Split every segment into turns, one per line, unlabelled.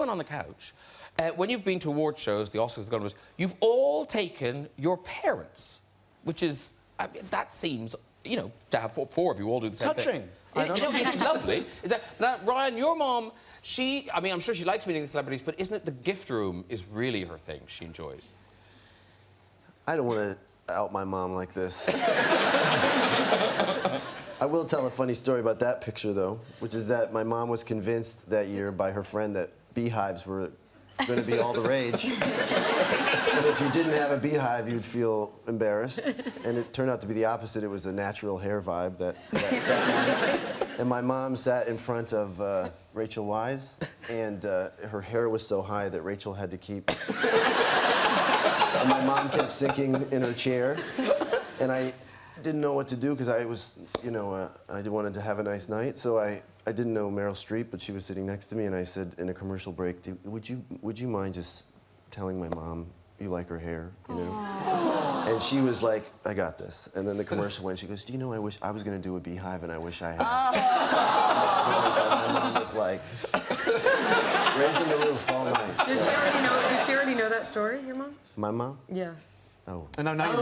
everyone on the couch, when you've been to award shows, the Oscars, the Golden Globes, you've all taken your parents, which is, I mean, that seems, you know, to have four of you all do the same thing. Touching. It's lovely. Now, Ryan, your mom, I mean, I'm sure she likes meeting the celebrities, but isn't it the gift room is really her thing she enjoys?
I don't want to out my mom like this. I will tell a funny story about that picture, though, which is that my mom was convinced that year by her friend that beehives were going to be all the rage. And if you didn't have a beehive, you'd feel embarrassed. And it turned out to be the opposite. It was a natural hair vibe that night. And my mom sat in front of Rachel Wise, and her hair was so high that Rachel had to keep... And my mom kept sinking in her chair, and I didn't know what to do because I was, you know, I wanted to have a nice night, so I didn't know Meryl Streep, but she was sitting next to me, and I said in a commercial break, would you mind just telling my mom you like her hair, you know? Aww. And she was like, I got this. And then the commercial went, she goes, do you know, I wish I was going to do a beehive, and I wish I had. My mom was like, raising the roof all night.
Does she already know that story, your mom?
My mom?
Yeah.
Oh.
No, you ruined it.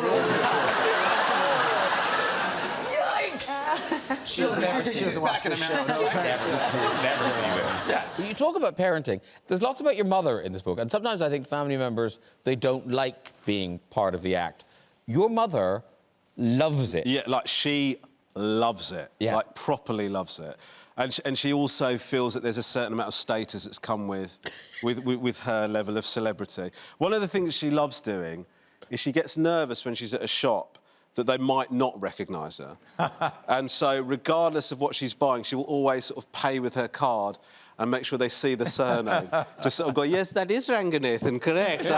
Yikes! She'll never see this.
Back in the show.
She'll never see this. Yeah. So you talk about parenting. There's lots about your mother in this book, and sometimes I think family members, they don't like being part of the act. Your mother loves it.
Yeah, like, she loves it.
Yeah.
Like, properly loves it. And she also feels that there's a certain amount of status that's come with her level of celebrity. One of the things she loves doing is she gets nervous when she's at a shop that they might not recognise her. And so, regardless of what she's buying, she will always sort of pay with her card and make sure they see the surname. Just sort of go, yes, that is Ranganathan, correct.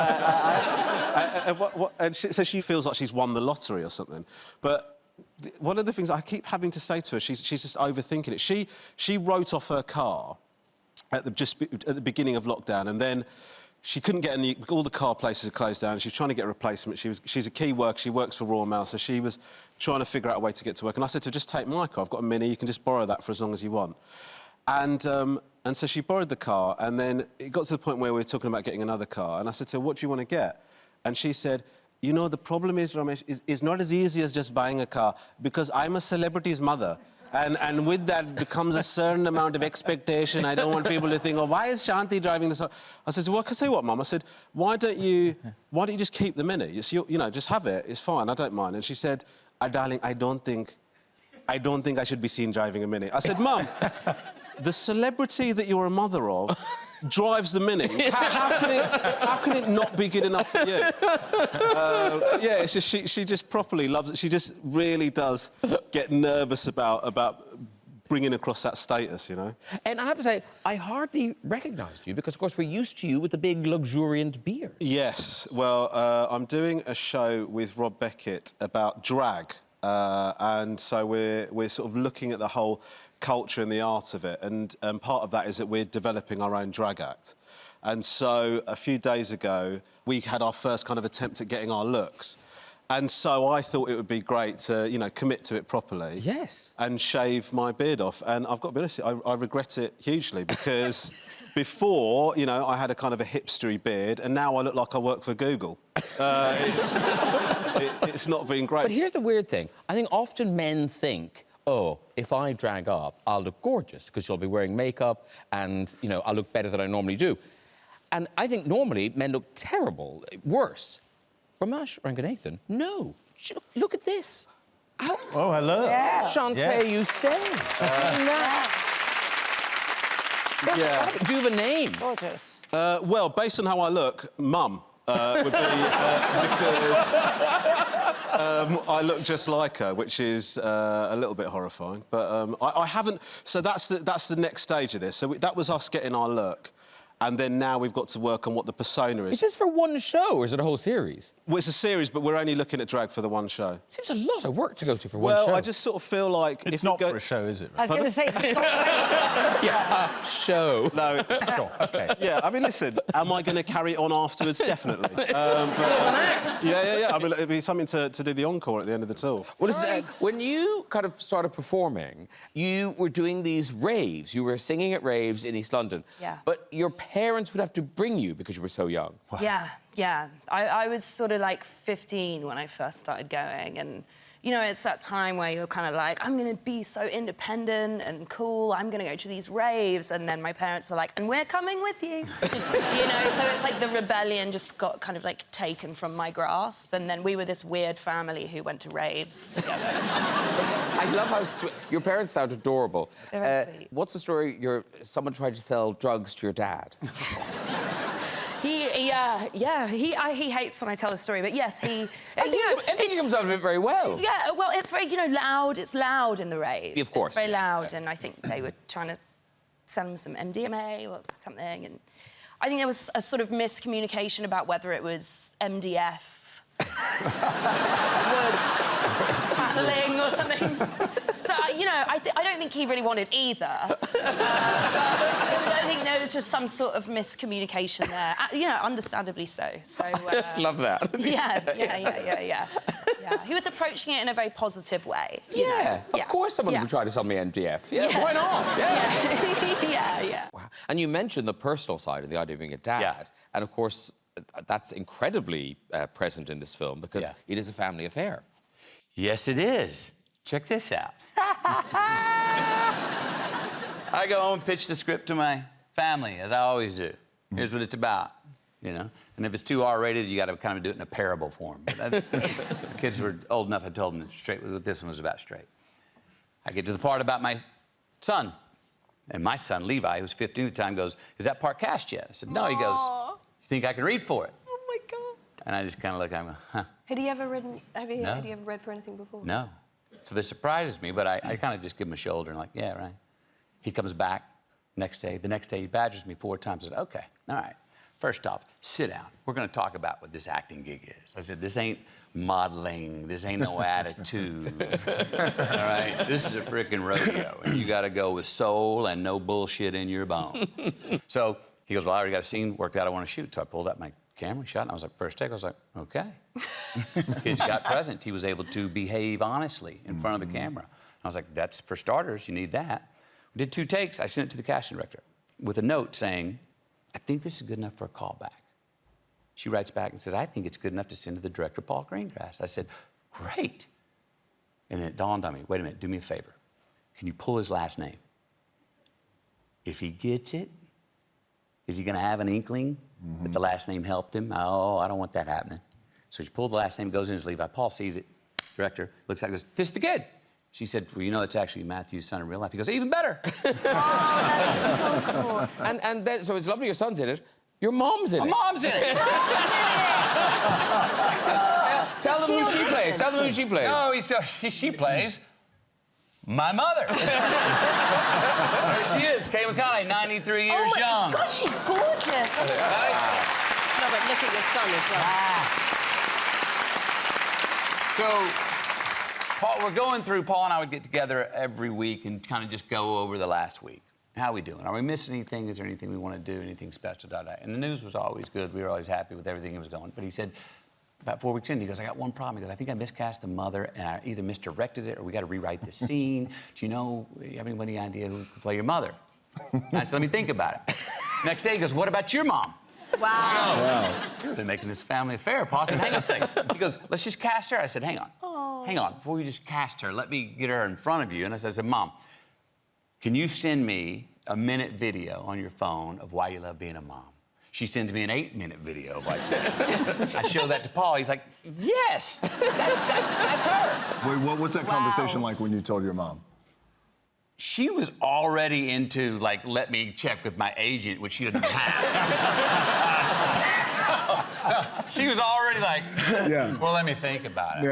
So she feels like she's won the lottery or something. But one of the things I keep having to say to her, she's just overthinking it. She wrote off her car at the beginning of lockdown, and then she couldn't get any... All the car places are closed down. She was trying to get a replacement. She's a key worker. She works for Royal Mail, so she was trying to figure out a way to get to work. And I said to her, just take my car. I've got a Mini. You can just borrow that for as long as you want. And so she borrowed the car, and then it got to the point where we were talking about getting another car. And I said to her, what do you want to get? And she said, you know, the problem is, Ramesh, is not as easy as just buying a car, because I'm a celebrity's mother. And with that becomes a certain amount of expectation. I don't want people to think, oh, why is Shanti driving this? I said, well, I can say what, Mum? I said, why don't you just keep the Mini? It's you know, just have it. It's fine. I don't mind. And she said, darling, I don't think I should be seen driving a Mini. I said, Mum, the celebrity that you're a mother of drives the Mini. How can it not be good enough for you? Yeah, it's just she just properly loves it. She just really does get nervous about bringing across that status, you know.
And I have to say, I hardly recognised you because, of course, we're used to you with the big, luxuriant beard.
Yes. Well, I'm doing a show with Rob Beckett about drag, and so we're sort of looking at the whole culture and the art of it, and part of that is that we're developing our own drag act. And so a few days ago we had our first kind of attempt at getting our looks, and so I thought it would be great to, you know, commit to it properly.
Yes. And
shave my beard off. And I've got to be honest, I regret it hugely, because before, you know, I had a kind of a hipstery beard, and now I look like I work for Google. It's not been great.
But here's the weird thing. I think often men think, oh, if I drag up, I'll look gorgeous because you'll be wearing makeup and, you know, I'll look better than I normally do. And I think normally men look terrible, worse. Ramesh Ranganathan, no. Look at this. How...
Oh, hello.
Yeah. Shantae, you stay. Yeah. Do you have a name?
Gorgeous.
Well, based on how I look, Mum would be... because I look just like her, which is a little bit horrifying. But I haven't... So that's the next stage of this. So that was us getting our look. And then now we've got to work on what the persona is.
Is this for one show, or is it a whole series?
Well, it's a series, but we're only looking at drag for the one show.
Seems a lot of work to go to for one show.
Well, I just sort of feel like...
It's not for a show, is it?
I was going to say...
Yeah, a show.
No.
Sure, OK.
Yeah, I mean, listen, am I going to carry it on afterwards? Definitely. But, an
act.
Yeah. I mean, it'd be something to do the encore at the end of the tour.
Well, listen, when you kind of started performing, you were doing these raves. You were singing at raves in East London.
Yeah.
But your parents would have to bring you because you were so young.
Yeah, yeah. I was sort of like 15 when I first started going, and you know, it's that time where you're kind of like, I'm going to be so independent and cool, I'm going to go to these raves, and then my parents were like, and we're coming with you. You know, so it's like the rebellion just got kind of like taken from my grasp, and then we were this weird family who went to raves together.
I love how sweet... Your parents sound adorable.
They're very sweet.
What's the story? Someone tried to sell drugs to your dad.
He hates when I tell the story, but yes, he...
I think he comes out of it very well.
Yeah, well, it's very, you know, loud. It's loud in the rave.
Of course.
It's very loud, and I think they were trying to sell him some MDMA or something, and I think there was a sort of miscommunication about whether it was MDF, wood, paneling or something. So, you know, I don't think he really wanted either. But I think there was just some sort of miscommunication there. You know, understandably so. So
I just love that.
Yeah. He was approaching it in a very positive way.
Yeah, of course someone would try to sell me MDF. Yeah, why not?
Yeah.
Wow. And you mentioned the personal side of the idea of being a dad.
Yeah.
And, of course, that's incredibly present in this film because it is a family affair.
Yes, it is. Check this out. I go home and pitch the script to my family, as I always do. Here's what it's about, you know? And if it's too R-rated, you got to kind of do it in a parable form. But the kids were old enough, I told them straight what this one was about straight. I get to the part about my son. And my son, Levi, who's 15 at the time, goes, is that part cast yet? I said, no. He goes, you think I can read for it?
Oh, my God.
And I just kind of look at him, huh?
Had you ever written... Had you
No.
ever read for anything before?
No. So this surprises me, but I kind of just give him a shoulder and like, yeah, right. He comes back next day. The next day, he badgers me 4 times. I said, okay, all right. First off, sit down. We're going to talk about what this acting gig is. I said, this ain't modeling. This ain't no attitude. All right? This is a freaking rodeo, and you got to go with soul and no bullshit in your bones. So he goes, well, I already got a scene worked out I want to shoot. So I pulled out my camera, shot, and I was like, first take, I was like, okay. Kids got present. He was able to behave honestly in front of the camera. I was like, that's, for starters, you need that. We did 2 takes. I sent it to the casting director with a note saying, I think this is good enough for a callback. She writes back and says, I think it's good enough to send to the director, Paul Greengrass. I said, great. And then it dawned on me, wait a minute, do me a favor. Can you pull his last name? If he gets it, is he going to have an inkling that the last name helped him? Oh, I don't want that happening. So she pulled the last name, goes in as Levi. Paul sees it. Director looks at it, goes, this is the kid. She said, well, you know, it's actually Matthew's son in real life. He goes, even better.
Oh, that's so cool.
And then, so it's lovely your son's in it. Your mom's in it.
My mom's in it.
Tell them who she plays. Tell them who she plays.
No, she plays my mother. There she is, Kay McConaughey, 93 years young.
God, she's gorgeous.
No, but look at your son as well.
So, Paul and I would get together every week and kind of just go over the last week. How are we doing? Are we missing anything? Is there anything we want to do? Anything special? And the news was always good. We were always happy with everything that was going. But he said, about 4 weeks in, he goes, I got one problem. He goes, I think I miscast the mother, and I either misdirected it or we got to rewrite the scene. Do you have any idea who could play your mother? I said, let me think about it. Next day, he goes, what about your mom?
Wow.
You're really making this family affair, Paul. I said, hang on a second. He goes, let's just cast her. I said, hang on. Hang on. Before we just cast her, let me get her in front of you. And I said, Mom, can you send me a 1-minute video on your phone of why you love being a mom? She sends me an 8-minute video of why she loves it. I show that to Paul. He's like, yes, that's her.
Wait, what was that conversation like when you told your mom?
She was already into, like, let me check with my agent, which she didn't have. She was already like, well, let me think about it.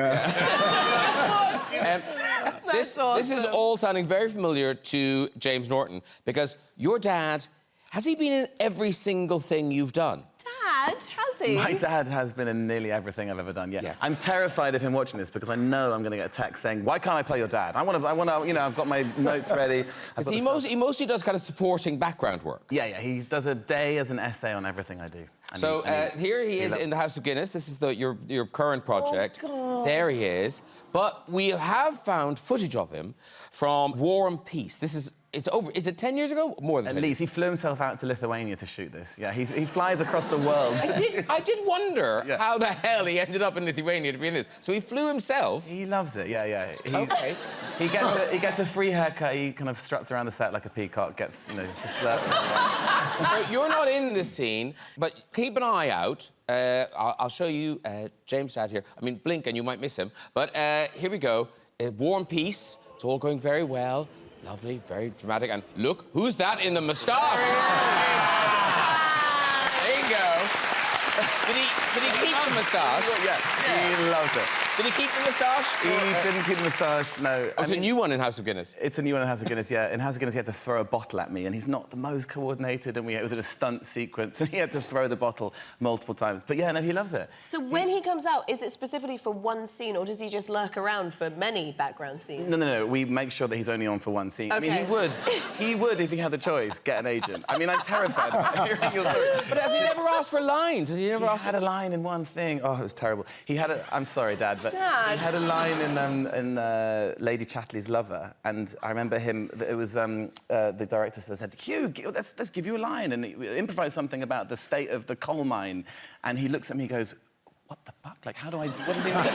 This is all sounding very familiar to James Norton, because your dad, has he been in every single thing you've done?
Dad, has he?
My dad has been in nearly everything I've ever done, yeah. I'm terrified of him watching this because I know I'm going to get a text saying, why can't I play your dad? I want to, you know, I've got my notes ready.
He mostly does kind of supporting background work.
Yeah, he does a day as an essay on everything I do.
So here he is in the House of Guinness. This is your current project.
Oh, God.
There he is. But we have found footage of him from War and Peace. This is it's over. Is it 10 years ago? More than 10
At least. He flew himself out to Lithuania to shoot this. Yeah, he flies across the world.
I did wonder how the hell he ended up in Lithuania to be in this. So he flew himself?
He loves it, yeah.
OK.
He gets a free haircut. He kind of struts around the set like a peacock, gets, you know, to flirt.
So you're not in this scene, but keep an eye out. I'll show you James' dad here. I mean, blink and you might miss him. But here we go. War and Peace. It's all going very well. Lovely, very dramatic. And look, who's that in the moustache? There you go. Did he keep the moustache?
Yeah, he loved it.
Did he keep the moustache?
He didn't keep the moustache, no.
Oh, it's a new one in House of Guinness.
It's a new one in House of Guinness, yeah. In House of Guinness, he had to throw a bottle at me, and he's not the most coordinated, and it was in a stunt sequence, and he had to throw the bottle multiple times. But yeah, no, he loves it.
So when he comes out, is it specifically for one scene, or does he just lurk around for many background scenes?
No. We make sure that he's only on for one scene.
Okay.
I mean, he would, if he had the choice, get an agent. I mean, I'm terrified about hearing your story.
But has he never asked for lines? Has he never asked?
He had a line in one thing. Oh, it was terrible. He had a... I'm sorry, Dad, but... Dad. He had a line in Lady Chatterley's Lover, and I remember him... It was the director said, Hugh, let's give you a line, and he improvised something about the state of the coal mine, and he looks at me and goes, what the fuck? Like, how do I... What does he mean?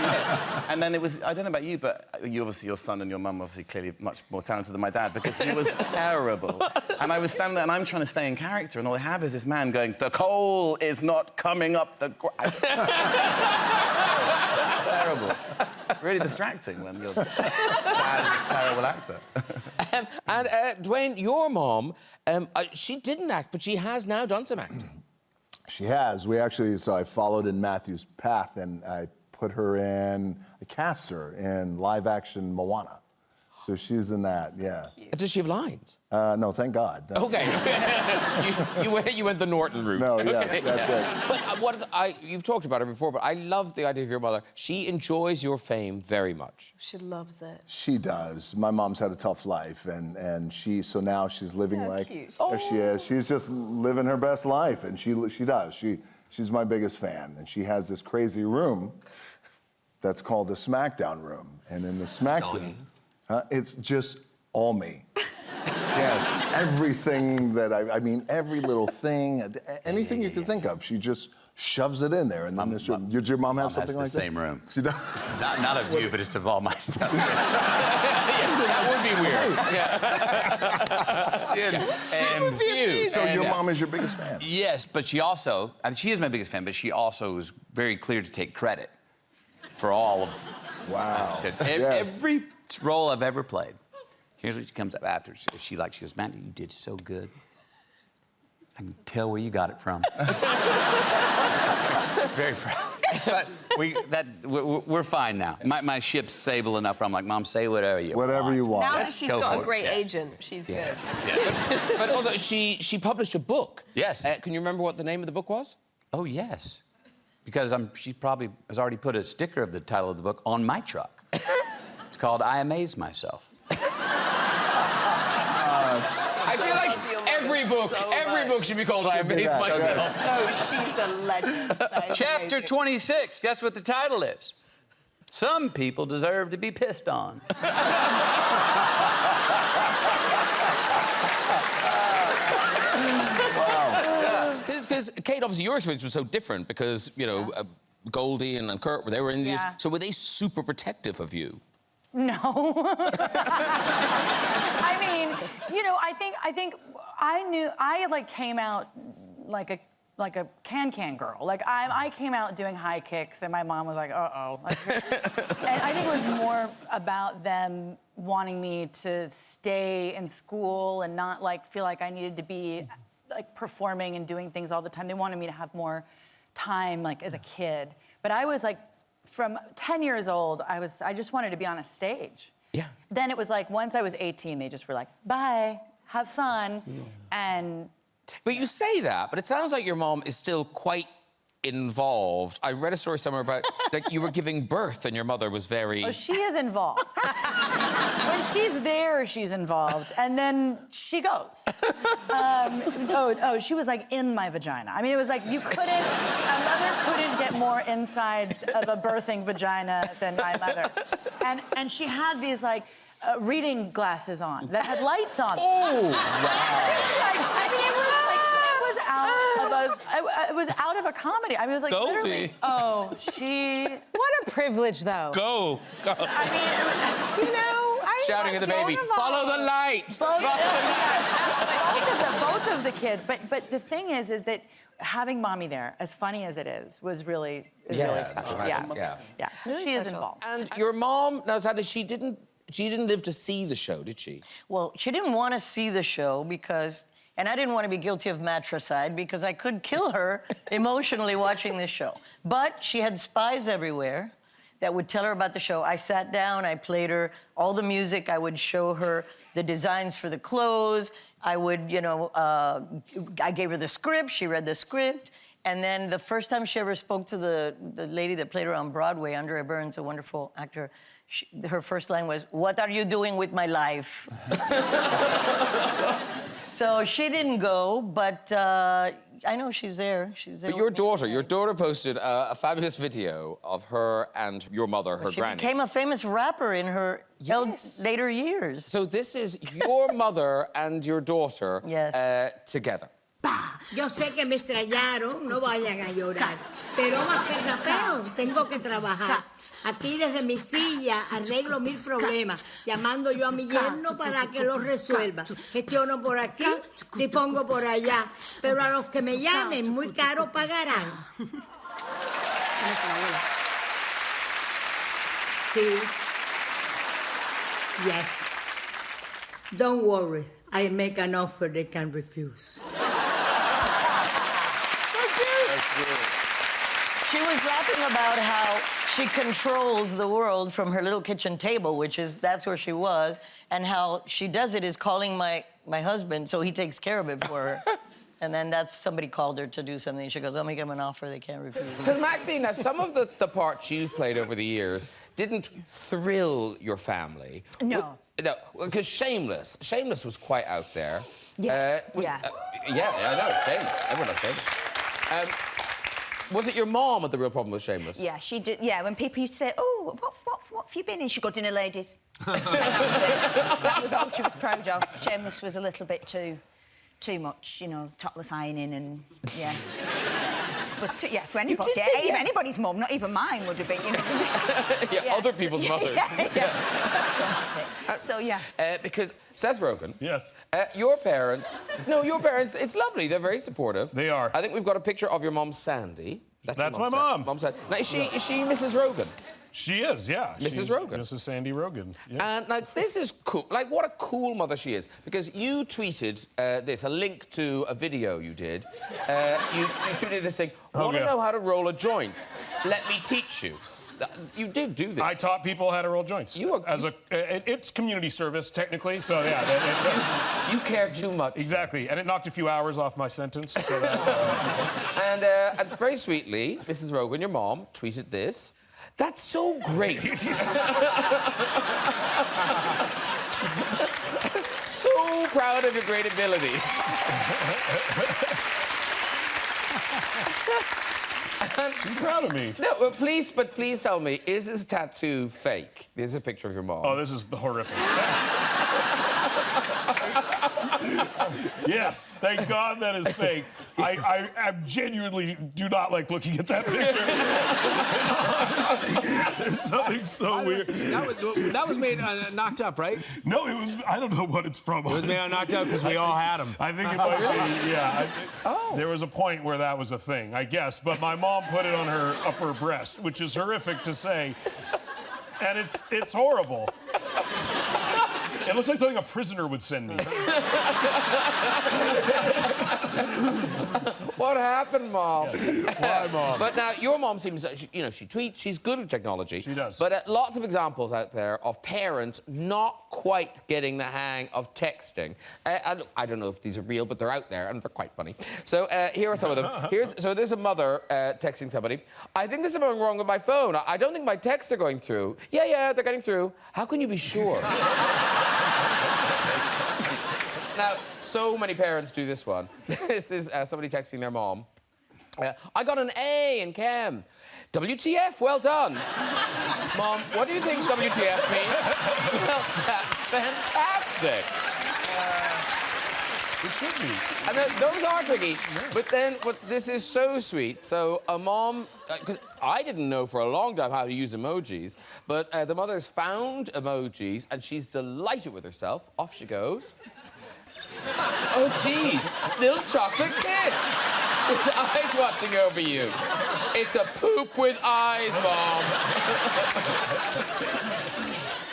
And then it was... I don't know about you, but you obviously, your son and your mum obviously clearly much more talented than my dad, because he was terrible. And I was standing there and I'm trying to stay in character, and all I have is this man going, the coal is not coming up the... Terrible. Really distracting when your dad's a terrible actor.
Dwayne, your mom, she didn't act, but she has now done some acting.
She has. So I followed in Matthew's path, and I cast her in live-action Moana. So she's in that, yeah.
Does she have lines?
No, thank God. No.
OK. you went the Norton route.
No, yes,
okay.
that's
But you've talked about her before, but I love the idea of your mother. She enjoys your fame very much.
She loves it.
She does. My mom's had a tough life, and so now she's living like...
Cute.
There she is. She's just living her best life, and she does. She's my biggest fan, and she has this crazy room that's called the SmackDown room. And in the SmackDown... it's just all me. Yes, everything that I mean, every little thing, anything you can think of, she just shoves it in there. And then this room. Did your mom have something like that?
the same room.
She does?
It's not of you, but it's of all my stuff.
That would be weird.
And few.
So your mom is your biggest fan?
Yes, but she also, and she is my biggest fan, but she also is very clear to take credit for all of...
Wow.
As you said,
Yes.
every role I've ever played. Here's what she comes up after. She goes, man, you did so good. I can tell where you got it from. Very proud. But we're fine now. My ship's stable enough where I'm like, Mom, say whatever you want.
Whatever you want.
Now that she's got a great agent, she's good.
Yes.
But also, she published a book.
Yes.
Can you remember what the name of the book was?
Oh, yes. Because she probably has already put a sticker of the title of the book on my truck. It's called I Amaze Myself.
I feel like every book should be called I Amaze Myself.
Oh, she's a legend. That is
Chapter
amazing.
26. Guess what the title is? Some people deserve to be pissed on.
Because Kate, obviously, your experience was so different because, you know, Goldie and Kurt, they were in these... So were they super protective of you?
No. I mean, you know, I think I like came out like a can girl. Like I came out doing high kicks, and my mom was like, uh-oh. Like, and I think it was more about them wanting me to stay in school and not like feel like I needed to be like performing and doing things all the time. They wanted me to have more time like as a kid. But I was like, from 10 years old, I just wanted to be on a stage.
Yeah.
Then it was like, once I was 18, they just were like, bye, have fun. Yeah. And...
But you say that, but it sounds like your mom is still quite involved. I read a story somewhere about, like, you were giving birth and your mother was very...
Oh, she is involved. When she's there, she's involved, and then she goes. She was, like, in my vagina. I mean, it was like, a mother couldn't get more inside of a birthing vagina than my mother. And she had these, like, reading glasses on that had lights on.
Oh, wow.
I mean, it was out of a comedy. I mean, it was like literally. Oh, she.
What a privilege, though.
Go.
I mean,
You know,
Shouting at the baby, follow the light.
Both of the kids. But the thing is that having mommy there, as funny as it is, was really special. Yeah. So she is involved.
And your mom, now sadly, she didn't live to see the show, did she?
Well, she didn't want to see the show because, and I didn't want to be guilty of matricide because I could kill her emotionally watching this show. But she had spies everywhere that would tell her about the show. I sat down, I played her all the music, I would show her the designs for the clothes, I would, I gave her the script, she read the script, and then the first time she ever spoke to the lady that played her on Broadway, Andrea Burns, a wonderful actor, her first line was, "What are you doing with my life?" So she didn't go, but I know she's there. She's there.
But your daughter posted a fabulous video of her and your mother, her granny.
She became a famous rapper in her later years.
So this is your mother and your daughter together.
Yo sé que me extrañaron, no vayan a llorar. Pero más que rapeo, tengo que trabajar. Aquí desde mi silla arreglo 1000 problemas, llamando yo a mi yerno para que los resuelva. Gestiono por aquí, dispongo por allá. Pero a los que me llamen, muy caro pagarán. Sí. Yes. Don't worry, I make an offer they can refuse.
She was rapping about how she controls the world from her little kitchen table, that's where she was, and how she does it is calling my husband, so he takes care of it for her. And then somebody called her to do something. She goes, "I'll make him an offer they can't refuse."
Because Maxine, now some of the parts you've played over the years didn't thrill your family.
No.
No, because Shameless was quite out there.
Yeah.
I know, Shameless. Everyone loves Shameless. Was it your mom had the real problem with Shameless?
Yeah, she did. Yeah, when people used to say, "Oh, what have you been in?" She got dinner, ladies. That was all she was proud of. Shameless was a little bit too much, topless ironing and for anybody. If anybody's mum, not even mine, would have been.
Other people's mothers.
So
because Seth Rogen.
Yes.
Your parents. It's lovely. They're very supportive.
They are.
I think we've got a picture of your mom, Sandy.
That's my mom.
Mom Sandy. Now, is she Mrs. Rogen?
She is, yeah.
Mrs. Rogen.
Mrs. Sandy Rogen. Yeah.
And now this is cool. Like, what a cool mother she is. Because you tweeted a link to a video you did. You tweeted this thing, want to know how to roll a joint? Let me teach you. You did do this.
I taught people how to roll joints. It's community service, technically, so yeah.
You care too much.
Exactly, and it knocked a few hours off my sentence, so that...
And very sweetly, Mrs. Rogen, your mom, tweeted this. That's so great. So proud of your great abilities.
She's proud of me.
No, but please tell me, is this tattoo fake? This is a picture of your mom.
Oh, this is horrific. Yes, thank God that is fake. I genuinely do not like looking at that picture. There's something so weird.
That was made Knocked Up, right?
No, it was. I don't know what it's from.
It was made on Knocked Up because we all had them.
I think it might be. Yeah. There was a point where that was a thing, I guess. But my mom put it on her upper breast, which is horrific to say, and it's horrible. It looks like something a prisoner would send me.
What happened, Mom?
Why, Mom?
But now, your mom seems, she tweets, she's good at technology.
She does.
But lots of examples out there of parents not quite getting the hang of texting. I don't know if these are real, but they're out there, and they're quite funny. So here are some of them. So there's a mother texting somebody. I think there's something wrong with my phone. I don't think my texts are going through. Yeah, they're getting through. How can you be sure? Now, so many parents do this one. This is somebody texting their mom. I got an A in chem. WTF, well done. Mom, what do you think WTF means? Well, that's fantastic.
It should be.
I mean, those are tricky. But then, this is so sweet. So a mom, because I didn't know for a long time how to use emojis, but the mother's found emojis and she's delighted with herself. Off she goes. Oh, geez, little chocolate kiss. With eyes watching over you. It's a poop with eyes, Mom.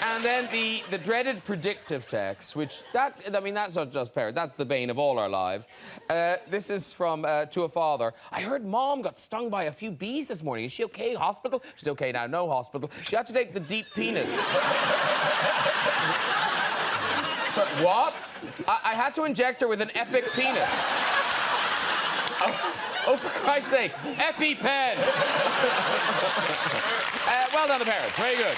And then the dreaded predictive text, which that's not just parent, that's the bane of all our lives. This is from to a father. I heard Mom got stung by a few bees this morning. Is she okay? Hospital? She's okay now, no hospital. She had to take the deep penis. So, what? I had to inject her with an epic penis. Oh, for Christ's sake, EpiPen! Well done, the parents. Very good.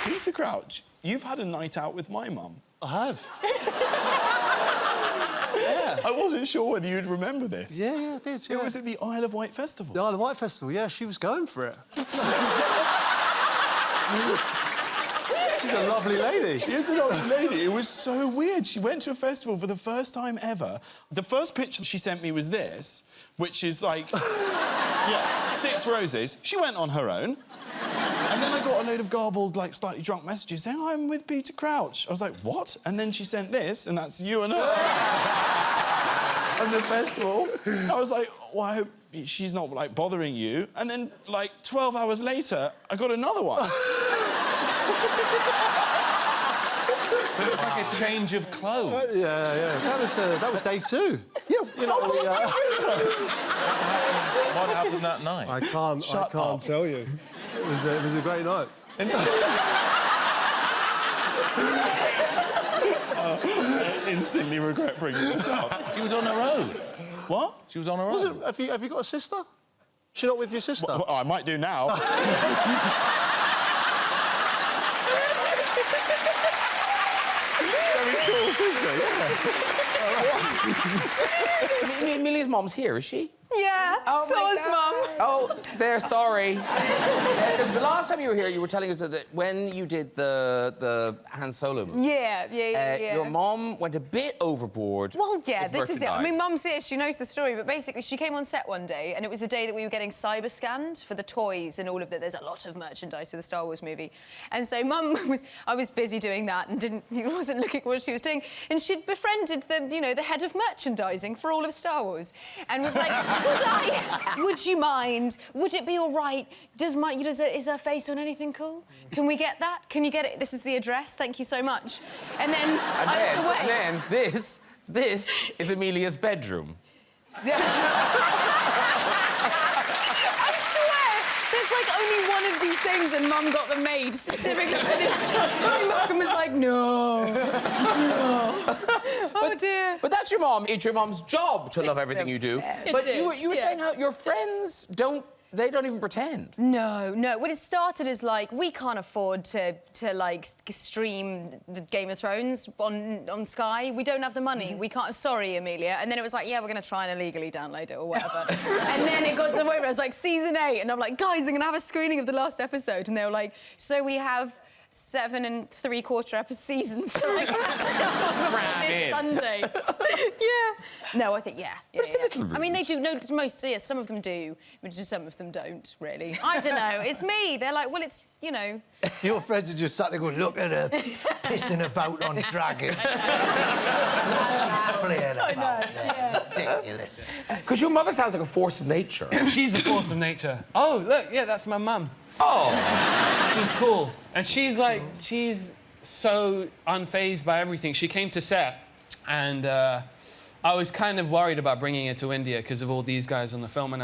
Peter Crouch, you've had a night out with my mum.
I have.
Yeah. I wasn't sure whether you'd remember this.
Yeah, I did, yeah.
It was at the Isle of Wight Festival.
The Isle of Wight Festival, yeah, she was going for it. She's a lovely lady.
She is a lovely lady. It was so weird. She went to a festival for the first time ever. The first picture she sent me was this, which is like, yeah, 6 roses. She went on her own. And then I got a load of garbled, like, slightly drunk messages saying, I'm with Peter Crouch. I was like, what? And then she sent this, and that's you and her. And the festival. I was like, well, I hope she's not, like, bothering you. And then, like, 12 hours later, I got another one.
It's like a change of clothes. Yeah. That was day 2. Yeah, you know,
What happened that night?
I can't tell you. It was a great night.
I instantly regret bringing this up.
She was on her own.
What?
She was on her own. Have you got a sister? She not with your sister?
Well, I might do now. Very cool sister, yeah.
Amelia's mom's here, is she?
Yeah,
Oh,
so's Mum.
Oh, they're sorry. Because the last time you were here, you were telling us that when you did the Han Solo movie...
Yeah.
Your mom went a bit overboard.
Well, yeah,
with
this is it. I mean,
merchandise.
Mum's here, she knows the story, but basically she came on set one day and it was the day that we were getting cyber scanned for the toys and all of that. There's a lot of merchandise for the Star Wars movie. And so I was busy doing that and wasn't looking at what she was doing. And she'd befriended the head of merchandising for all of Star Wars and was like, would you mind? Would it be all right? Is her face on anything cool? Can we get that? Can you get it? This is the address. Thank you so much. And then I was away.
And then this is Amelia's bedroom.
I swear, there's like only one of these things and Mum got them made specifically for this. Malcolm was like, no. Oh, dear.
But that's your mom. It's your mom's job to love everything you do. But you were saying how your friends don't even pretend.
No. Well, it started as like, we can't afford to like stream the Game of Thrones on Sky. We don't have the money. We can't. Sorry, Amelia. And then it was like, yeah, we're going to try and illegally download it or whatever. And then it got to the point where I was like, season 8, and I'm like, guys, I'm going to have a screening of the last episode. And they were like, so we have 7 3/4 seasons to like catch up on this Sunday. Yeah. No, I think yeah. It's a little rude. I mean, they do. No, some of them do, but just some of them don't really. I don't know. It's me. They're like, well, it's
Your friends are just sat there going, look at her pissing about on dragon.
I know. Yeah.
Ridiculous.
Because your mother sounds like a force of nature.
She's a force of nature. Oh, look, yeah, that's my mum.
Oh.
She's cool. And she's so unfazed by everything. She came to set, and I was kind of worried about bringing her to India because of all these guys on the film, and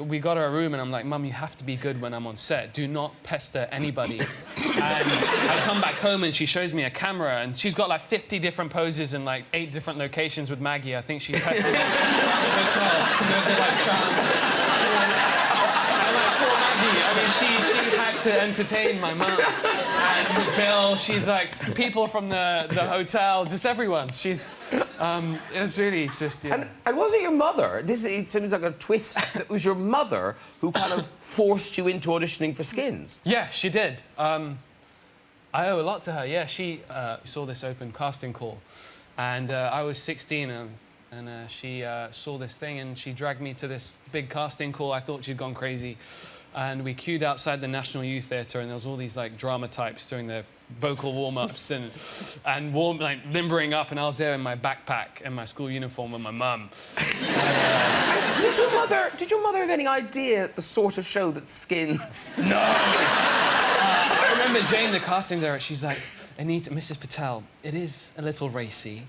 we got her a room, and I'm like, Mum, you have to be good when I'm on set. Do not pester anybody. And I come back home, and she shows me a camera, and she's got, like, 50 different poses in, like, 8 different locations with Maggie. I think she tested the hotel, like, charms. And, like, poor Maggie I mean, she had to entertain my mum. And Bill, she's like, people from the hotel, just everyone. She's, it was really just, yeah.
And was it your mother? It seems like a twist. It was your mother who kind of forced you into auditioning for Skins.
Yeah, she did. I owe a lot to her. Yeah, she saw this open casting call. And I was 16 and she saw this thing and she dragged me to this big casting call. I thought she'd gone crazy. And we queued outside the National Youth Theatre and there was all these like drama types doing their vocal warm-ups and like limbering up, and I was there in my backpack and my school uniform with my mum.
Did your mother have any idea the sort of show that Skins?
No. I remember Jane, the casting director, she's like, Anita, Mrs. Patel, it is a little racy,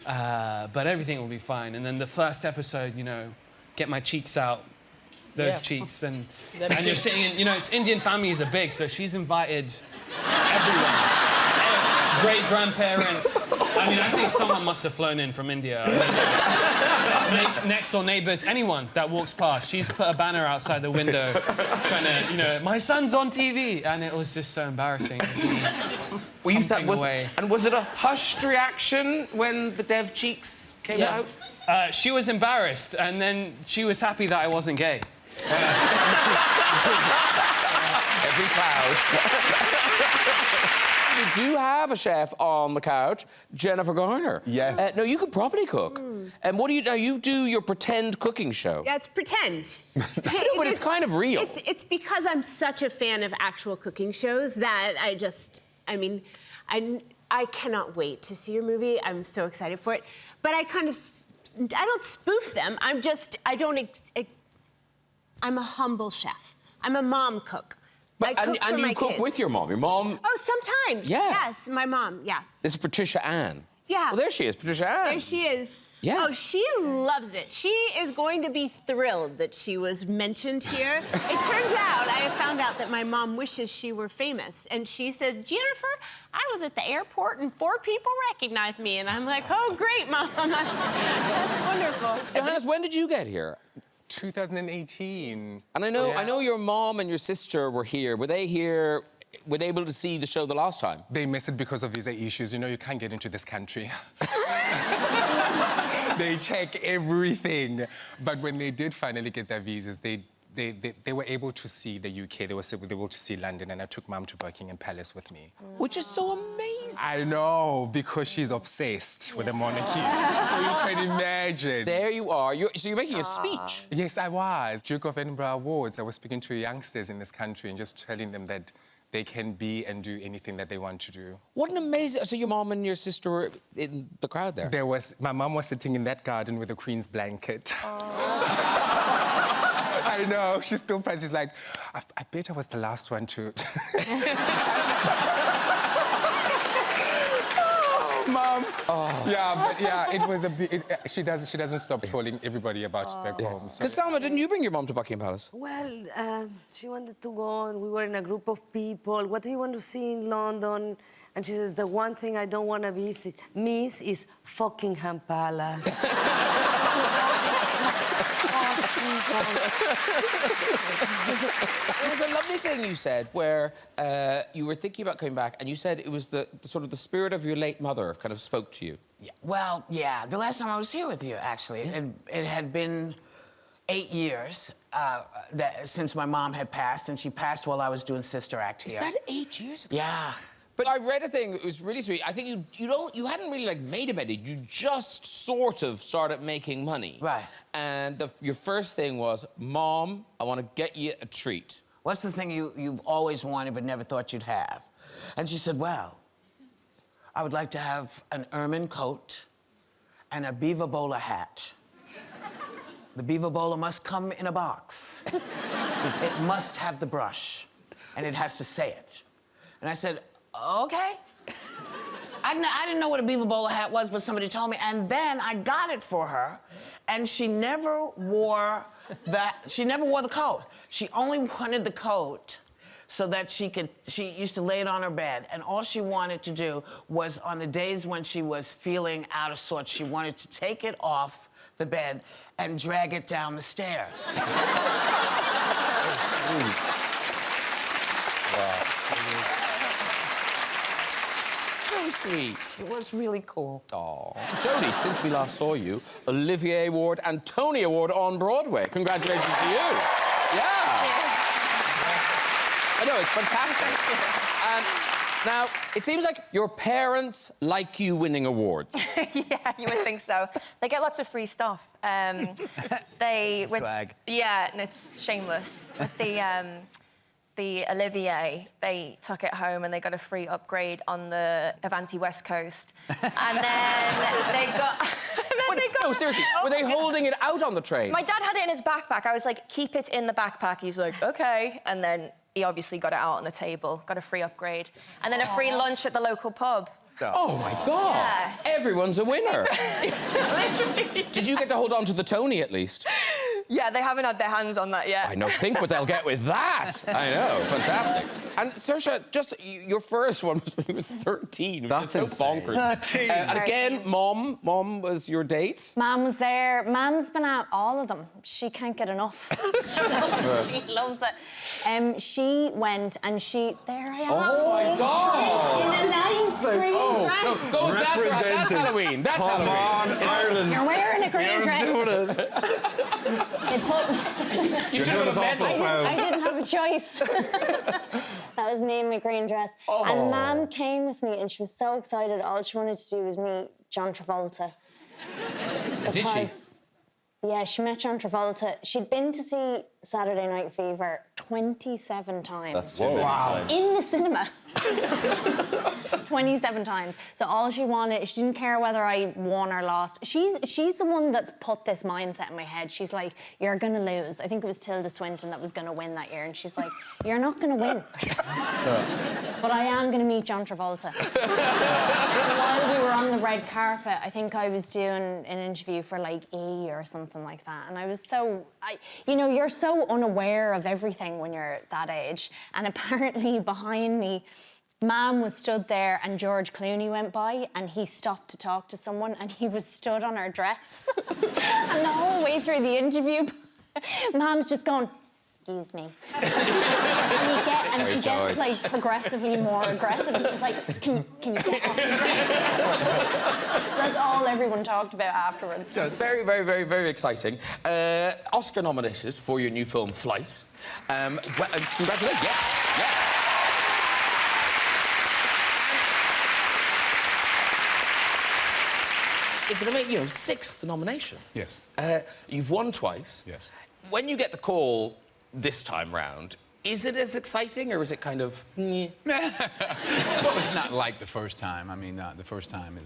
but everything will be fine. And then the first episode, you know, get my cheeks out, those cheeks, and you're sitting in, you know, it's Indian families are big, so she's invited everyone. Great-grandparents. I mean, I think someone must have flown in from India. I mean, next door neighbours, anyone that walks past. She's put a banner outside the window trying to, you know, my son's on TV. And it was just so embarrassing.
Well, was it a hushed reaction when the Dev cheeks came out?
She was embarrassed, and then she was happy that I wasn't gay.
Every cloud. We do have a chef on the couch, Jennifer Garner.
Yes.
No, you can properly cook. And what do you now? You do your pretend cooking show.
Yeah, it's pretend.
But it's kind of real.
It's because I'm such a fan of actual cooking shows that I cannot wait to see your movie. I'm so excited for it. But I don't spoof them. I'm a humble chef. I'm a mom cook.
And you cook with your mom. Your mom.
Oh, sometimes.
Yeah.
Yes, my mom. Yeah.
This is Patricia Ann.
Yeah.
Well, there she is, Patricia Ann.
There she is.
Yeah.
Oh, she loves it. She is going to be thrilled that she was mentioned here. It turns out, I have found out that my mom wishes she were famous. And she says, Jennifer, I was at the airport and 4 people recognized me. And I'm like, oh, great, Mom. That's wonderful.
Johannes, when did you get here?
2018.
And I know your mom and your sister were here. Were they here? Were they able to see the show the last time?
They missed it because of visa issues. You know, you can't get into this country. They check everything. But when they did finally get their visas, they were able to see the UK. They were able to see London, and I took Mum to Buckingham Palace with me.
Which is so amazing.
I know, because she's obsessed with the monarchy. So you can imagine.
There you are. So you're making a speech.
Yes, I was. Duke of Edinburgh Awards. I was speaking to youngsters in this country and just telling them that they can be and do anything that they want to do.
What an amazing... So your mom and your sister were in the crowd there?
My mum was sitting in that garden with a Queen's blanket. I know, she's still proud. She's like, I bet I was the last one to... Mom. Oh. Yeah, but yeah, it was a bit... She doesn't stop telling everybody about it back home.
Because Salma, didn't you bring your mom to Buckingham Palace?
Well, she wanted to go, and we were in a group of people. What do you want to see in London? And she says, the one thing I don't want to miss is Buckingham Palace.
There was a lovely thing you said where you were thinking about coming back, and you said it was the sort of the spirit of your late mother kind of spoke to you.
Yeah. Well, yeah. The last time I was here with you, actually, it had been 8 years since my mom had passed, and she passed while I was doing Sister Act here.
Is that 8 years ago?
Yeah.
But I read a thing, it was really sweet. I think you hadn't really like made a bed, you just sort of started making money.
Right.
And your first thing was, Mom, I want to get you a treat.
What's the thing you've always wanted but never thought you'd have? And she said, well, I would like to have an ermine coat and a beaver bowler hat. The beaver bowler must come in a box. It must have the brush, and it has to say it. And I said, okay. I didn't know what a beaver bowler hat was, but somebody told me, and then I got it for her, and she never wore the coat. She only wanted the coat so that she used to lay it on her bed, and all she wanted to do was, on the days when she was feeling out of sorts, she wanted to take it off the bed and drag it down the stairs.
sweet.
It was really cool.
Oh, Jodie, since we last saw you, Olivier Award and Tony Award on Broadway. Congratulations to you. Yeah. I know, it's fantastic. Now, it seems like your parents like you winning awards.
Yeah, you would think so. They get lots of free stuff.
Swag.
Yeah, and it's shameless. With the Olivier, they took it home and they got a free upgrade on the Avanti West Coast. And then they got...
No, seriously, were they holding it out on the train?
My dad had it in his backpack. I was like, keep it in the backpack. He's like, OK. And then he obviously got it out on the table, got a free upgrade. And then a free lunch at the local pub.
Oh, my God.
Yeah.
Everyone's a winner. Did you get to hold on to the Tony, at least?
Yeah, they haven't had their hands on that yet.
I don't think what they'll get with that. I know, fantastic. And Saoirse, just your first one was when you were 13. That's so bonkers.
13.
And again, Mom was your date.
Mum was there. Mum's been at all of them. She can't get enough. She loves it. She went and there I am.
Oh my God!
In a nice green dress.
No, go that's Halloween. That's
Come
Halloween.
on, Ireland.
You're wearing a green dress.
You took a medal.
I didn't have a choice. That was me in my green dress.
Oh.
And Mum came with me and she was so excited. All she wanted to do was meet John Travolta.
Did she?
Yeah, she met John Travolta. She'd been to see Saturday Night Fever 27 times.
That's wow.
In the cinema. 27 times. So all she wanted, she didn't care whether I won or lost. She's the one that's put this mindset in my head. She's like, you're gonna lose. I think it was Tilda Swinton that was gonna win that year. And she's like, you're not gonna win. But I am gonna meet John Travolta. While we were on the red carpet, I think I was doing an interview for like E! Or something like that. And I was you're so unaware of everything when you're that age. And apparently behind me, Mum was stood there and George Clooney went by and he stopped to talk to someone and he was stood on her dress. And the whole way through the interview, Mum's just going, excuse me. And she gets like progressively more aggressive and she's like, can you get off your dress? So that's all everyone talked about afterwards.
Yeah, very, very, very, very exciting. Oscar nominated for your new film, Flight. Congratulations. Yes. It's an amazing, 6th nomination.
Yes.
You've won twice.
Yes.
When you get the call this time round, is it as exciting or is it kind of...
Well, it's not like the first time. I mean, the first time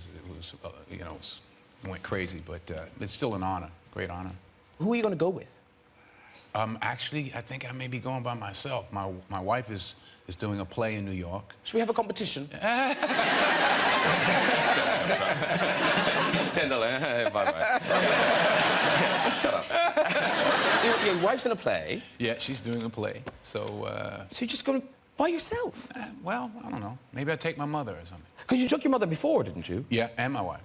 went crazy, but it's still an honor, great honor.
Who are you going to go with?
Actually, I think I may be going by myself. My wife is doing a play in New York.
Should we have a competition? Bye-bye. Shut up. So your wife's in a play?
Yeah, she's doing a play, so...
So you're just going by yourself?
Well, I don't know. Maybe I'll take my mother or something.
Because you took your mother before, didn't you?
Yeah, and my wife.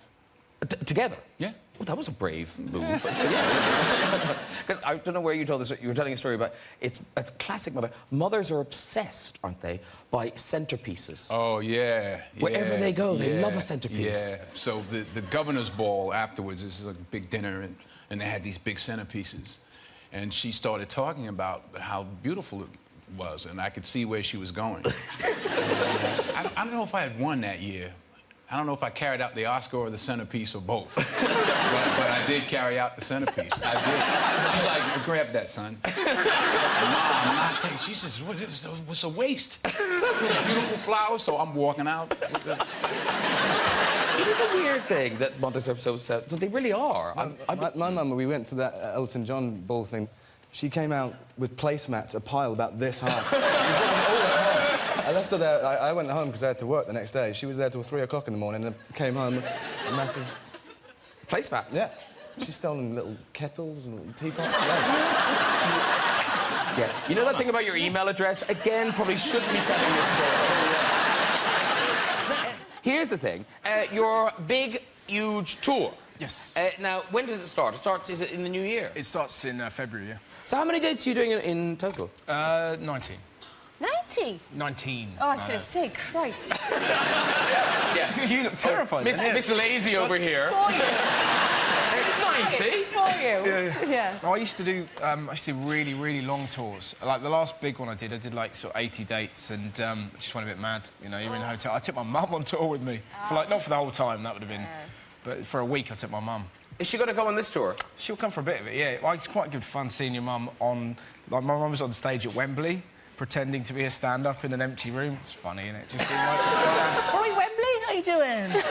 Together?
Yeah.
Well, that was a brave move. Because I don't know where you told this. You were telling a story about it's a classic mother. Mothers are obsessed, aren't they, by centerpieces?
Oh yeah.
Wherever they go, they love a centerpiece.
Yeah. So the governor's ball afterwards is a big dinner, and they had these big centerpieces, and she started talking about how beautiful it was, and I could see where she was going. I don't know if I had won that year. I don't know if I carried out the Oscar or the centerpiece or both. but I did carry out the centerpiece. I did. He's like, grab that, son. Mom, not taking. She says, what's a waste? Those beautiful flowers, so I'm walking out.
It is a weird thing that mothers are so sad, but they really are.
My mum, when we went to that Elton John ball thing, she came out with placemats, a pile about this high. I left her there. I went home because I had to work the next day. She was there till 3 o'clock in the morning and came home with a massive...
Placemats?
Yeah. She's stolen little kettles and little teapots.
Yeah. You know that thing about your email address? Again, probably shouldn't be telling this story. Here's the thing. Your big, huge tour.
Yes.
Now, when does it start? Is it in the new year?
It starts in February, yeah.
So how many dates are you doing in total?
19.
19? 20?
19.
Oh, I was going to say, Christ.
Yeah.
You look terrified.
Miss Lazy over here.
4 years.
It's 90.
For you. Yeah.
I used to do really, really long tours. Like the last big one I did like sort of 80 dates, and just went a bit mad. You know, you're in a hotel. I took my mum on tour with me for like not for the whole time. That would have been, but for a week I took my mum.
Is she going to come on this tour?
She'll come for a bit of it. Yeah, well, it's quite good fun seeing your mum on. Like my mum was on stage at Wembley, pretending to be a stand-up in an empty room. It's funny, isn't it? Just being like, "Hi, Wembley, how you doing?"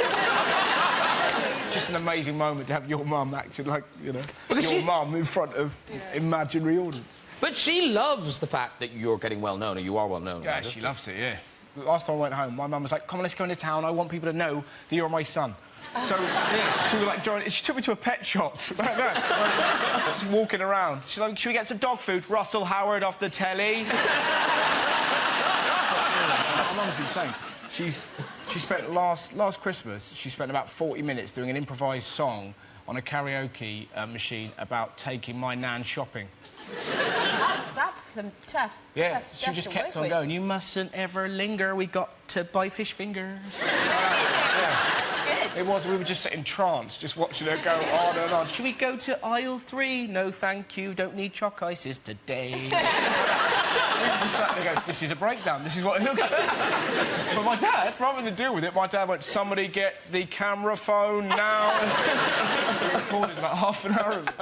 It's just an amazing moment to have your mum acting like, you know, your mum in front of imaginary audience.
But she loves the fact that you're getting well known, or you are well known.
Yeah, she loves it. Yeah. Last time I went home, my mum was like, "Come on, let's go into town. I want people to know that you're my son." So, yeah, so we were like joining. She took me to a pet shop, like that. Just walking around. She's like, "Should we get some dog food? Russell Howard off the telly." My mum's insane. She spent last Christmas, she spent about 40 minutes doing an improvised song on a karaoke machine about taking my nan shopping.
That's some tough
Yeah,
stuff
she just
to
kept
work
on
with.
going. "You mustn't ever linger. We got to buy fish fingers." It was. We were just sitting entranced, just watching her go on and on. "Should we go to aisle 3? No, thank you. Don't need chalk ices today." Just sat there going, "This is a breakdown. This is what it looks like." But my dad, rather than deal with it, my dad went, "Somebody get the camera phone now." We recorded about half an hour of it.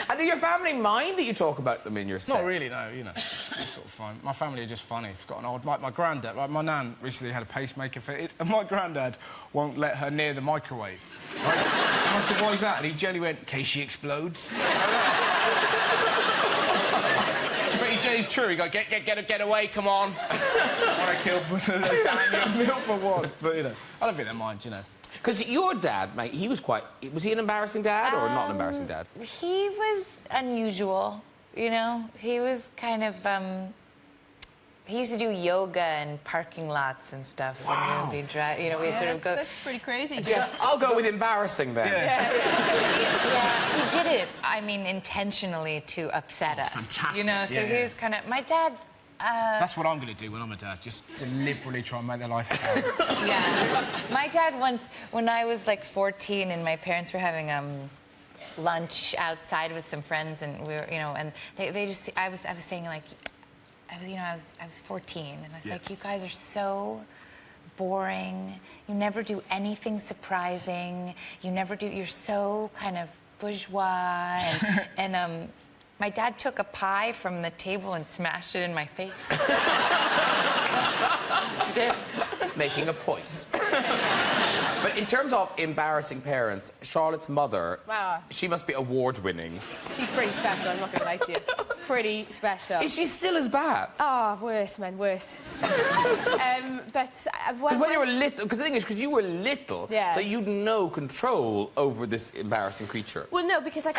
And do your family mind that you talk about them in your set?
Not really, no. You know, it's sort of fine. My family are just funny. It's got an old... My granddad, like my nan recently had a pacemaker fitted, and my granddad won't let her near the microwave. Right? And I said, "Why is that?" And he generally went, "In case she explodes." But it's true. He go, get away, come on." I killed for the lasagna meal for one. But, you know, I don't think they mind, you know.
Because your dad, mate, he was quite... Was he an embarrassing dad or not an embarrassing dad?
He was unusual, you know? He was kind of, he used to do yoga in parking lots and stuff.
Wow.
When we would be you know, we sort of go...
That's pretty crazy.
Yeah, I'll go with embarrassing then.
Yeah, he did it, I mean, intentionally to upset us.
Fantastic.
You know, so he was kind of... My dad...
That's what I'm going to do when I'm a dad, just deliberately try and make their life hell.
Yeah. My dad once, when I was like 14 and my parents were having lunch outside with some friends, and we were, you know, and they just, I was saying like, I was 14, and I was like, "You guys are so boring. You never do anything surprising. You never do. You're so kind of bourgeois." And my dad took a pie from the table and smashed it in my face.
Making a point. But in terms of embarrassing parents, Charlotte's mother,
Wow.
she must be award-winning.
She's pretty special, I'm not going to lie to you. Pretty special.
Is she still as bad?
Oh, worse, man, worse.
Because when you were little, because the thing is, because you were little,
Yeah.
so you'd no control over this embarrassing creature.
Well, no, because like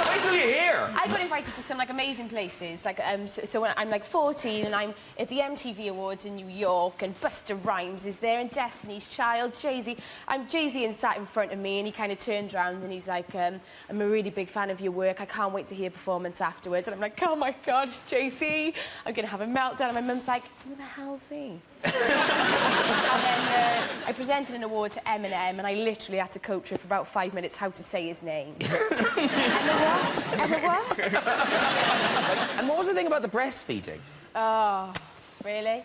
Wait till you hear.
I got invited to some like amazing places, like so when I'm like 14 and I'm at the MTV Awards in New York, and Busta Rhymes is there, and Destiny's Child, Jay-Z. Jay-Z and sat in front of me, and he kind of turned around and he's like, "I'm a really big fan of your work. I can't wait to hear performance afterwards." And I'm like, "Oh my God, it's Jay-Z. I'm gonna have a meltdown." And my mum's like, "Who the hell's he?" And then I presented an award to Eminem, and I literally had to coach her for about 5 minutes how to say his name. Emma what?
And what was the thing about the breastfeeding?
Oh, really?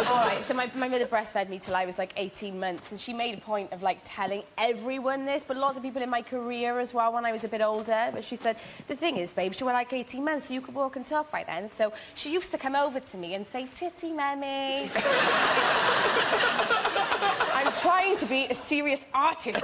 All right, so my mother breastfed me till I was like 18 months, and she made a point of like telling everyone this, but lots of people in my career as well when I was a bit older. But she said, "The thing is, babe, you were like 18 months, so you could walk and talk by then." So she used to come over to me and say, "Titty, mammy." I'm trying to be a serious artist,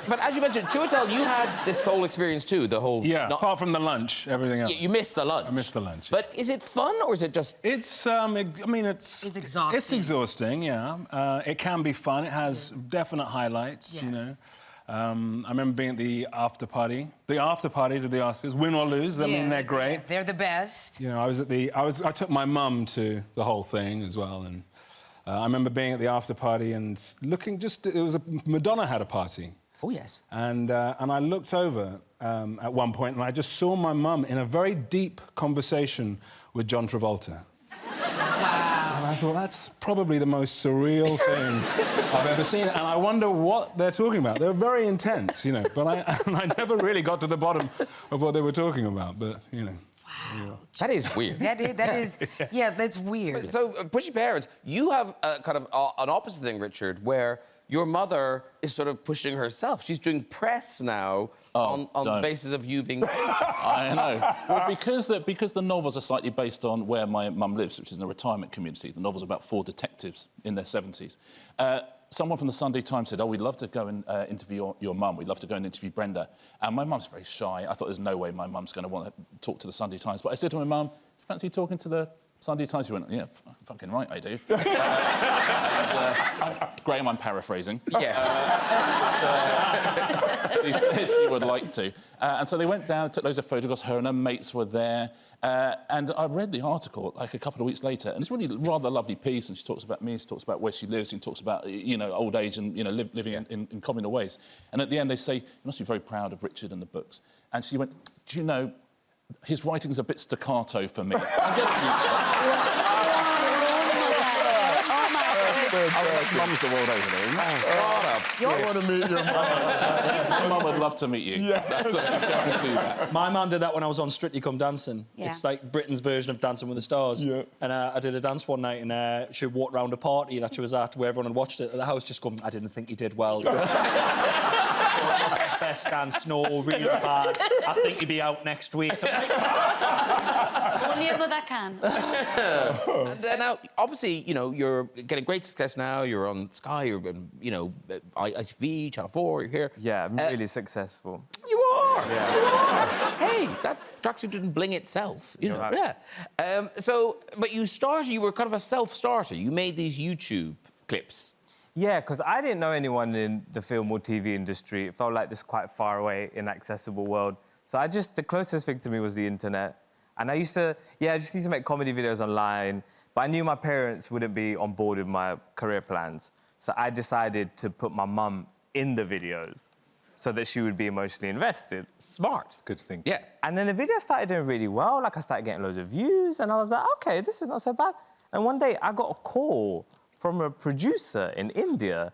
But as you mentioned, Chiwetel, you had this whole experience too, the whole...
Yeah, apart from the lunch, everything else.
You missed the lunch.
I missed the lunch.
But is it fun, or is it just...
It's, I mean, it's
exhausting.
It's exhausting, yeah. It can be fun. It has definite highlights, you know. I remember being at the after party. The after parties of the Oscars, win or lose, I mean, they're great.
They're the best.
You know, I took my mum to the whole thing as well, and I remember being at the after party and looking Madonna had a party.
Oh, yes.
And I looked over,
at one point, and I just saw my mum in a very deep conversation with John Travolta. And I thought, that's probably the most surreal thing I've ever seen. And I wonder what they're talking about. They're very intense, you know, but I never really got to the bottom of what they were talking about, but, you know.
Wow. That is weird.
That is, yeah, that's weird.
So, Pushy Parents, you have kind of an opposite thing, Richard, where your mother is sort of pushing herself. She's doing press now on the basis of you being...
I know. Well, because the novels are slightly based on where my mum lives, which is in a retirement community. The novel's about 4 detectives in their 70s. Someone from the Sunday Times said, oh, we'd love to go and interview your mum. We'd love to go and interview Brenda. And my mum's very shy. I thought there's no way my mum's going to want to talk to the Sunday Times. But I said to my mum, do you fancy talking to the Sunday Times? She went, yeah, fucking right, I do. Graham, I'm paraphrasing.
Yes.
She would like to. And so they went down, took loads of photographs. Her and her mates were there. And I read the article, like, a couple of weeks later, and it's really rather a lovely piece, and she talks about me, she talks about where she lives, and talks about, you know, old age and, you know, living in communal ways. And at the end, they say, you must be very proud of Richard and the books. And she went, do you know, his writing's a bit staccato for me. Mum's the world over there, isn't it?
I want to meet your mum.
My mum would love to meet you. Yeah.
My mum did that when I was on Strictly Come Dancing.
Yeah.
It's like Britain's version of Dancing with the Stars. Yeah. And I did a dance one night, and she walked round a party that she was at where everyone had watched it at the house, just going, I didn't think you did well. Best dance, no, really bad. I think you'll be out next week.
Only a mother can.
Now, obviously, you know, you're getting great success now. You're on Sky, you're, you know, ITV, Channel 4, you're here.
Yeah, I'm really successful.
You are!
Yeah.
You are! Hey, that tracksuit didn't bling itself, you know.
Right.
Yeah. But you were kind of a self-starter. You made these YouTube clips.
Yeah, because I didn't know anyone in the film or TV industry. It felt like this quite far away, inaccessible world. So the closest thing to me was the internet. And I just used to make comedy videos online, but I knew my parents wouldn't be on board with my career plans. So I decided to put my mum in the videos so that she would be emotionally invested.
Smart.
Good thing.
Yeah.
And then the video started doing really well. Like, I started getting loads of views, and I was like, OK, this is not so bad. And one day, I got a call from a producer in India,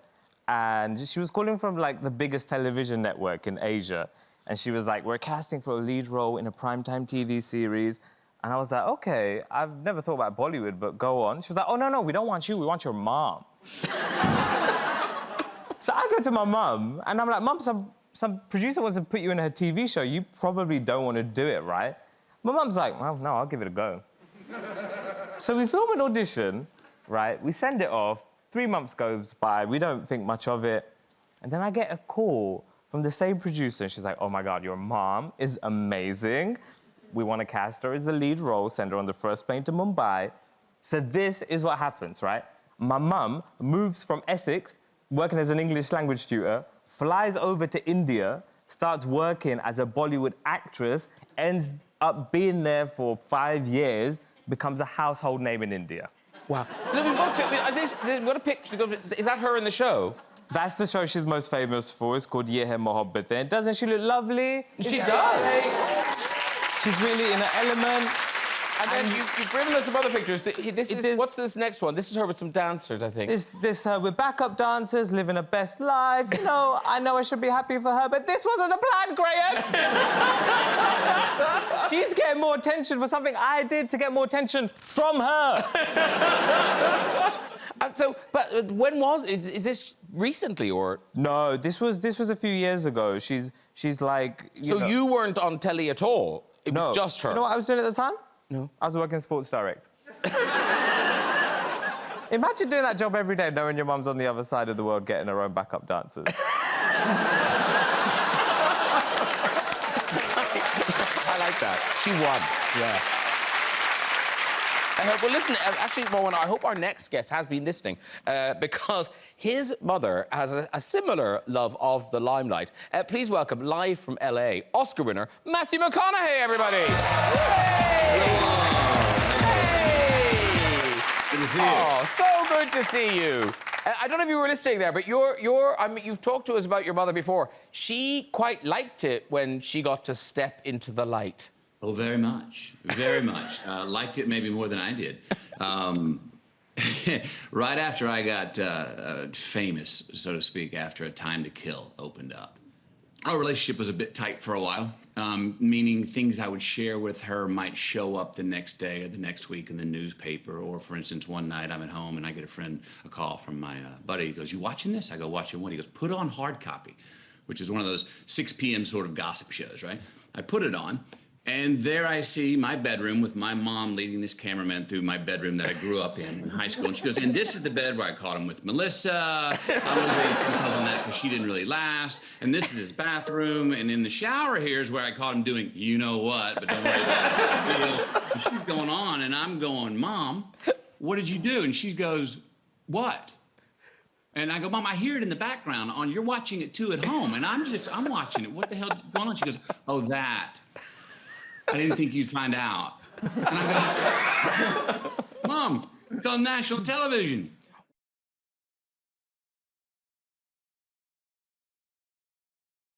and she was calling from, like, the biggest television network in Asia. And she was like, we're casting for a lead role in a primetime TV series. And I was like, OK, I've never thought about Bollywood, but go on. She was like, oh, no, we don't want you, we want your mom. So I go to my mum, and I'm like, Mum, some producer wants to put you in her TV show. You probably don't want to do it, right? My mum's like, well, no, I'll give it a go. So we film an audition, right? We send it off. 3 months goes by. We don't think much of it. And then I get a call from the same producer. And she's like, oh, my God, your mom is amazing. We want to cast her as the lead role, send her on the first plane to Mumbai. So this is what happens, right? My mum moves from Essex, working as an English language tutor, flies over to India, starts working as a Bollywood actress, ends up being there for 5 years, becomes a household name in India.
Wow. What a picture. Is that her in the show?
That's the show she's most famous for. It's called Ye Hai Mohabbatein. Doesn't she look lovely?
She does.
She's really in her element.
And then you've given us some other pictures. What's this next one? This is her with some dancers, I think.
This her with backup dancers, living her best life. You know, I know I should be happy for her, but this wasn't the plan, Graham. She's getting more attention for something I did to get more attention from her.
But when is this recently or?
No, this was a few years ago. She's like.
You weren't on telly at all. It was just her.
You know what I was doing at the time?
No.
I was working Sports Direct. Imagine doing that job every day, knowing your mum's on the other side of the world getting her own backup dancers.
I like that. She won.
Yeah.
Well, listen, actually, Rowan, I hope our next guest has been listening because his mother has a similar love of the limelight. Please welcome, live from LA, Oscar winner, Matthew McConaughey, everybody. Hey!
to see you.
Oh, so good to see you. I don't know if you were listening there, but I mean, you've talked to us about your mother before. She quite liked it when she got to step into the light.
Oh, very much. Very much. Liked it maybe more than I did. Right after I got famous, so to speak, after A Time to Kill opened up, our relationship was a bit tight for a while, meaning things I would share with her might show up the next day or the next week in the newspaper. Or, for instance, one night I'm at home and I get a call from my buddy. He goes, "You watching this?" I go, "Watching what?" He goes, "Put on Hard Copy," which is one of those 6 p.m. sort of gossip shows, right? I put it on. And there I see my bedroom with my mom leading this cameraman through my bedroom that I grew up in high school. And she goes, "And this is the bed where I caught him with Melissa. I was really confused on that because she didn't really last. And this is his bathroom. And in the shower here is where I caught him doing you know what, but don't worry about it." And she's going on, and I'm going, "Mom, what did you do?" And she goes, "What?" And I go, "Mom, I hear it in the background on, you're watching it too at home. And I'm watching it. What the hell is going on?" She goes, "Oh, that. I didn't think you'd find out." And I go, "Mom, it's on national television."